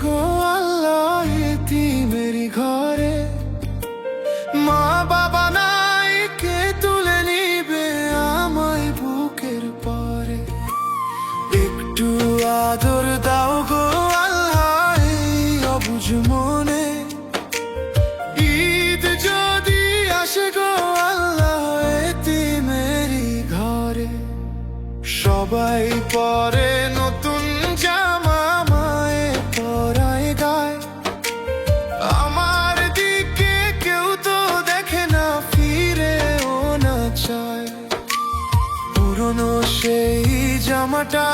গো আল্লাহ এতিমেরি ঘরে। মা বাবা নাই, কে তুলে নিবে আমায় বুকের পরে। একটু আদর দাও গো আল্লাহ এই অবুঝ মনে। ঈদ যদি আসে গো আল্লাহ এতিমেরি ঘরে। সবাই পরে নতুন জামা, মায়ে পরায় গায়। আমার দিকে কেউ তো দেখে না, ফিরেও না চায়। পুরনো সেই জামাটা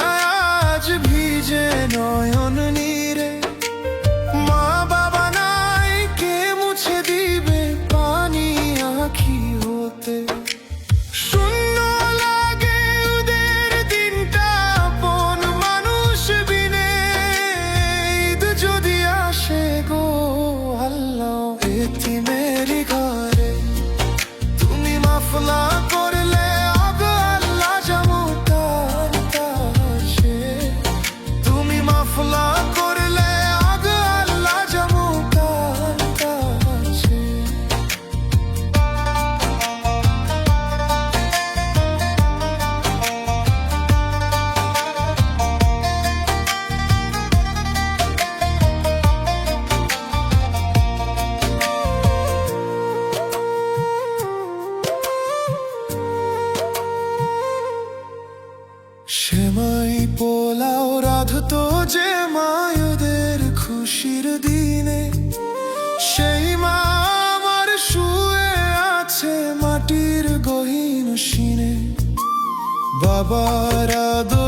আজ ভিজে নয়ন নীরে। মা বাবা নাই, কে মুছে দিবে পানি আঁখি হতে। শূন্য লাগে ওদের দিনটা আপন মানুষ বিনে। ঈদ যদি আসে গো আল্লাহ এতিমেরি ঘরে। তুমি মাফলা করলে আগো আল্লাহ জামুতার কাছে। তুমি মাফলা করলে আগো আল্লাহ জামুতার কাছে। সেমাই পোলাও রাধতো যে মায়েদের খুশির দিনে। সেই মা আমার শুয়ে আছে মাটির গহীন সিনে। বাবার আদর